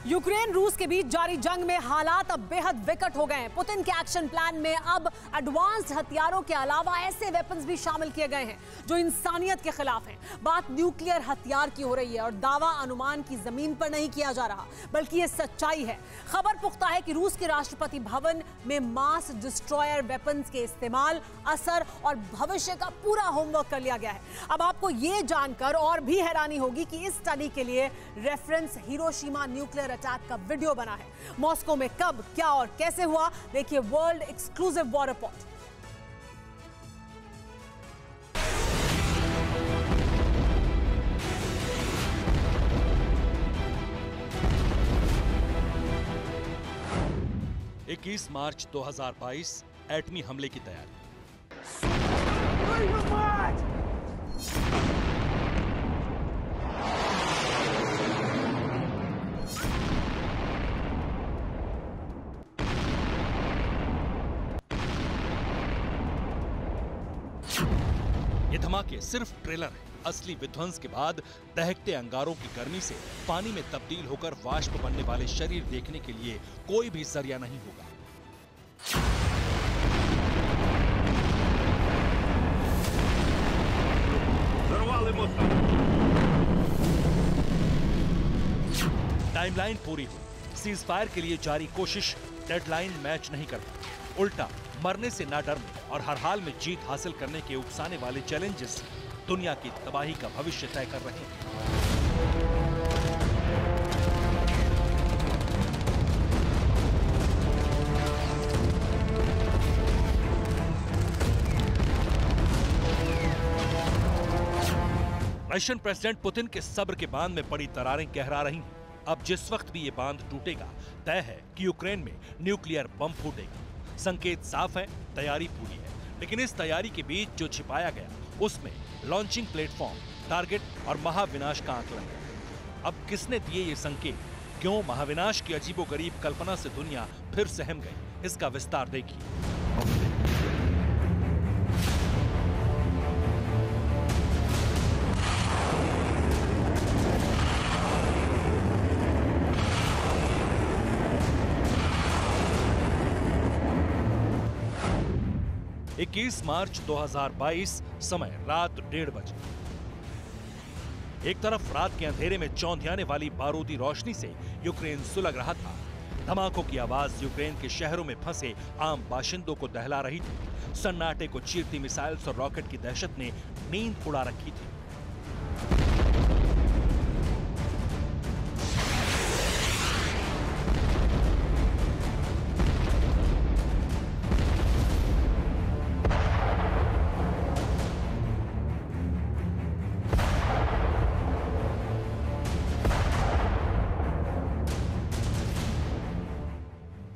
Ukraine रूस के बीच जारी जंग में हालात अब बेहद विकट हो गए हैं। पुतिन के एक्शन प्लान में अब एडवांस्ड हथियारों के अलावा ऐसे वेपन्स भी शामिल किए गए हैं जो इंसानियत के खिलाफ हैं। बात न्यूक्लियर हथियार की हो रही है और दावा अनुमान की जमीन पर नहीं किया जा रहा, बल्कि ये सच्चाई है। खबर पुख्ता है कि रूस के राष्ट्रपति भवन में मास डिस्ट्रॉयर वेपन्स के इस्तेमाल, असर और भविष्य का पूरा होमवर्क कर लिया गया है। अब आपको ये जानकर और भी हैरानी होगी कि इस स्टडी के लिए रेफरेंस हिरोशिमा न्यूक्लियर अटैक का वीडियो बना है। मॉस्को में कब, क्या और कैसे हुआ, देखिए वर्ल्ड एक्सक्लूसिव वॉर रिपोर्ट। इक्कीस मार्च 2022 एटमी हमले की तैयारी। ये धमाके सिर्फ ट्रेलर है। असली विध्वंस के बाद दहकते अंगारों की गर्मी से पानी में तब्दील होकर वाष्प बनने वाले शरीर देखने के लिए कोई भी जरिया नहीं होगा। टाइमलाइन पूरी हुई। सीज फायर के लिए जारी कोशिश डेडलाइन मैच नहीं करता। उल्टा मरने से ना डरने और हर हाल में जीत हासिल करने के उकसाने वाले चैलेंजेस दुनिया की तबाही का भविष्य तय कर रहे हैं। रशियन प्रेसिडेंट पुतिन के सब्र के बांध में बड़ी दरारें गहरा रही हैं। अब जिस वक्त भी ये बांध टूटेगा, तय है कि यूक्रेन में न्यूक्लियर बम फूटेगा। संकेत साफ है, तैयारी पूरी है, लेकिन इस तैयारी के बीच जो छिपाया गया उसमें लॉन्चिंग प्लेटफॉर्म, टारगेट और महाविनाश का आकलन है। अब किसने दिए ये संकेत? क्यों महाविनाश की अजीबोगरीब कल्पना से दुनिया फिर सहम गई? इसका विस्तार देखिए। इक्कीस मार्च 2022 समय रात 1:30 बजे। एक तरफ रात के अंधेरे में चौंधियाने वाली बारूदी रोशनी से यूक्रेन सुलग रहा था। धमाकों की आवाज यूक्रेन के शहरों में फंसे आम बाशिंदों को दहला रही थी। सन्नाटे को चीरती मिसाइल्स और रॉकेट की दहशत ने नींद उड़ा रखी थी।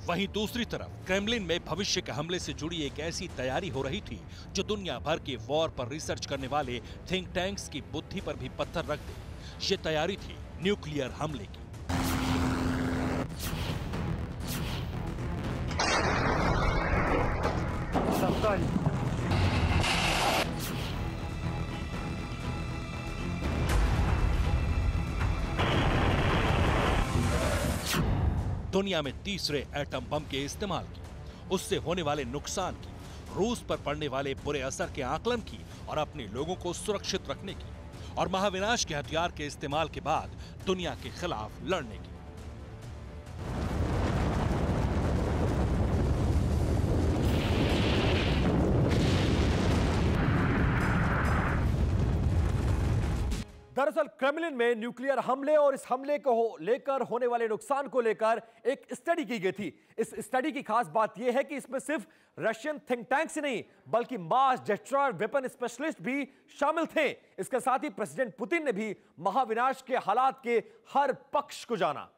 वहीं दूसरी तरफ क्रेमलिन में भविष्य के हमले से जुड़ी एक ऐसी तैयारी हो रही थी जो दुनिया भर के वॉर पर रिसर्च करने वाले थिंक टैंक्स की बुद्धि पर भी पत्थर रख दे। ये तैयारी थी न्यूक्लियर हमले की। दुनिया में तीसरे एटम बम के इस्तेमाल की, उससे होने वाले नुकसान की, रूस पर पड़ने वाले बुरे असर के आकलन की और अपने लोगों को सुरक्षित रखने की, और महाविनाश के हथियार के इस्तेमाल के बाद दुनिया के खिलाफ लड़ने की। दरअसल क्रेमलिन में न्यूक्लियर हमले और इस हमले को लेकर होने वाले नुकसान को लेकर एक स्टडी की गई थी। इस स्टडी की खास बात यह है कि इसमें सिर्फ रशियन थिंक टैंक्स ही नहीं, बल्कि मास डिस्ट्रॉयर वेपन स्पेशलिस्ट भी शामिल थे। इसके साथ ही प्रेसिडेंट पुतिन ने भी महाविनाश के हालात के हर पक्ष को जाना।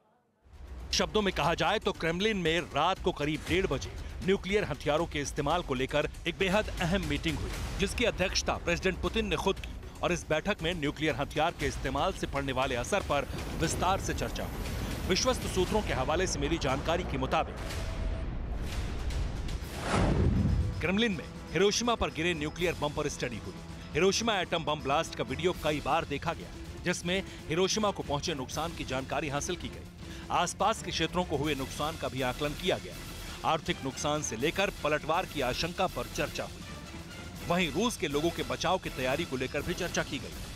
शब्दों में कहा जाए तो क्रेमलिन में रात को करीब 1:30 बजे न्यूक्लियर हथियारों के इस्तेमाल को लेकर एक बेहद अहम मीटिंग हुई, जिसकी अध्यक्षता प्रेसिडेंट पुतिन ने खुद की। और इस बैठक में न्यूक्लियर हथियार के इस्तेमाल से पड़ने वाले असर पर विस्तार से चर्चा हुई। विश्वस्त सूत्रों के हवाले से मिली जानकारी के मुताबिक क्रेमलिन में हिरोशिमा पर गिरे न्यूक्लियर बम पर स्टडी हुई। हिरोशिमा एटम बम ब्लास्ट का वीडियो कई बार देखा गया, जिसमें हिरोशिमा को पहुंचे नुकसान की जानकारी हासिल की गई। आसपास के क्षेत्रों को हुए नुकसान का भी आकलन किया गया। आर्थिक नुकसान से लेकर पलटवार की आशंका पर चर्चा हुई। वहीं रूस के लोगों के बचाव की तैयारी को लेकर भी चर्चा की गई।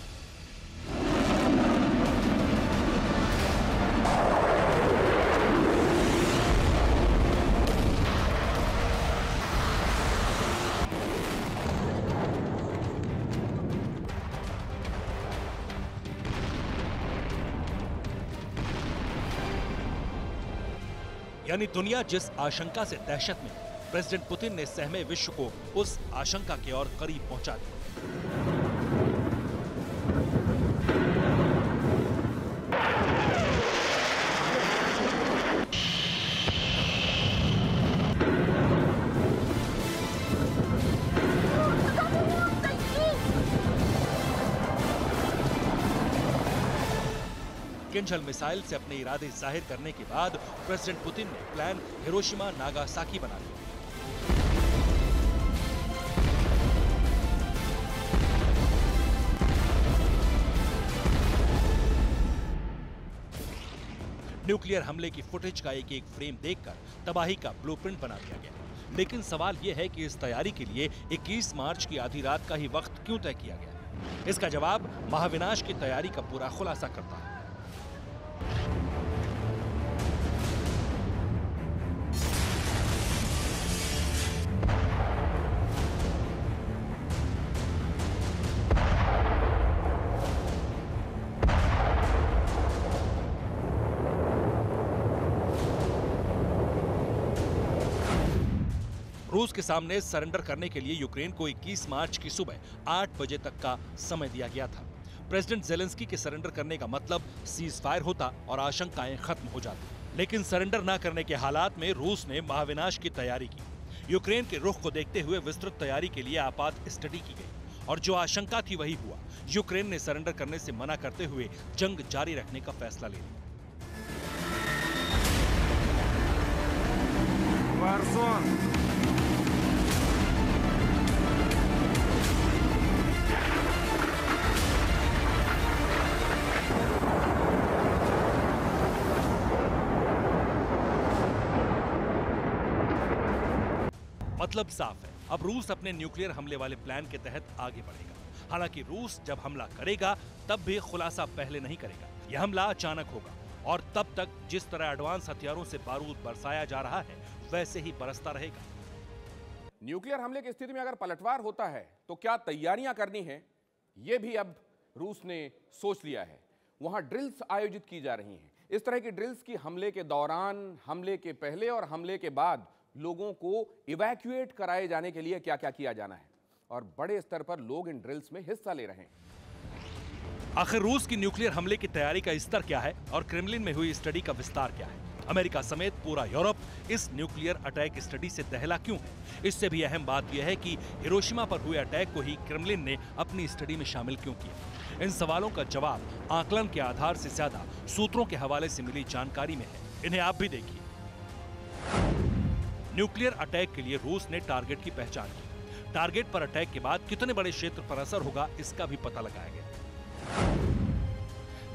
यानी दुनिया जिस आशंका से दहशत में, प्रेसिडेंट पुतिन ने सहमे विश्व को उस आशंका के और करीब पहुंचा दिया। किंजल मिसाइल से अपने इरादे जाहिर करने के बाद प्रेसिडेंट पुतिन ने प्लान हिरोशिमा नागासाकी बना लिया। न्यूक्लियर हमले की फुटेज का एक एक फ्रेम देखकर तबाही का ब्लूप्रिंट बना दिया गया। लेकिन सवाल यह है कि इस तैयारी के लिए 21 मार्च की आधी रात का ही वक्त क्यों तय किया गया? इसका जवाब महाविनाश की तैयारी का पूरा खुलासा करता है। रूस के सामने सरेंडर करने के लिए यूक्रेन को 21 मार्च की सुबह 8 बजे तक का समय दिया गया था। प्रेसिडेंट जेलेंस्की के सरेंडर करने का मतलब सीज फायर होता और आशंकाएं खत्म हो जाती। लेकिन सरेंडर न करने के हालात में रूस ने महाविनाश की तैयारी की। यूक्रेन के रुख को देखते हुए विस्तृत तैयारी के लिए आपात स्टडी की गई और जो आशंका थी वही हुआ। यूक्रेन ने सरेंडर करने से मना करते हुए जंग जारी रखने का फैसला ले लिया। मतलब साफ है, अब रूस अपने न्यूक्लियर हमले वाले प्लान के तहत आगे बढ़ेगा। हालांकि रूस जब हमला करेगा तब भी खुलासा पहले नहीं करेगा। यह हमला अचानक होगा और तब तक जिस तरह एडवांस हथियारों से बारूद बरसाया जा रहा है वैसे ही बरसता रहेगा। न्यूक्लियर हमले की स्थिति में अगर पलटवार होता है तो क्या तैयारियां करनी है, यह भी अब रूस ने सोच लिया है। वहां ड्रिल्स आयोजित की जा रही हैं। इस तरह की ड्रिल्स की हमले के दौरान, हमले के पहले और हमले के बाद लोगों को इवैक्यूएट कराए जाने के लिए क्या क्या किया जाना है, और बड़े स्तर पर लोग इन ड्रिल्स में हिस्सा ले रहे हैं। आखिर रूस की न्यूक्लियर हमले की तैयारी का स्तर क्या है और क्रेमलिन में हुई स्टडी का विस्तार क्या है? अमेरिका समेत पूरा यूरोप इस न्यूक्लियर अटैक स्टडी से दहला क्यों है? इससे भी अहम बात यह है कि हिरोशिमा पर हुए अटैक को ही क्रेमलिन ने अपनी स्टडी में शामिल क्यों किया? इन सवालों का जवाब आकलन के आधार से ज्यादा सूत्रों के हवाले से मिली जानकारी में है। इन्हें आप भी देखिए। न्यूक्लियर अटैक के लिए रूस ने टारगेट की पहचान की। टारगेट पर अटैक के बाद कितने बड़े क्षेत्र पर असर होगा इसका भी पता लगाया गया।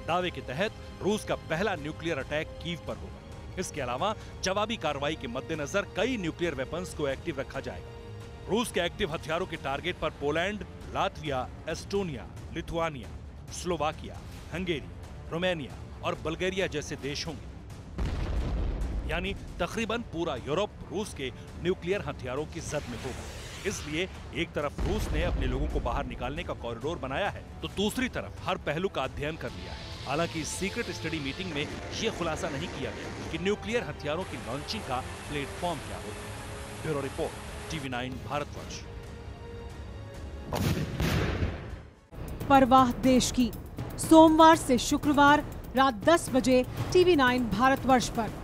दावे के तहत रूस का पहला न्यूक्लियर अटैक कीव पर होगा। इसके अलावा जवाबी कार्रवाई के मद्देनजर कई न्यूक्लियर वेपन्स को एक्टिव रखा जाएगा। रूस के एक्टिव हथियारों के टारगेट पर Poland, Latvia, Estonia, Lithuania, Slovakia, Hungary, Romania और बल्गेरिया जैसे देश होंगे। यानी तकरीबन पूरा यूरोप रूस के न्यूक्लियर हथियारों की जद में होगा। इसलिए एक तरफ रूस ने अपने लोगों को बाहर निकालने का कॉरिडोर बनाया है तो दूसरी तरफ हर पहलू का अध्ययन कर लिया है। हालांकि सीक्रेट स्टडी मीटिंग में यह खुलासा नहीं किया गया कि न्यूक्लियर हथियारों की लॉन्चिंग का प्लेटफॉर्म क्या होगा। Bureau report, TV9 Bharatvarsh. परवाह देश की, सोमवार से शुक्रवार रात 10 बजे TV9 भारतवर्ष पर।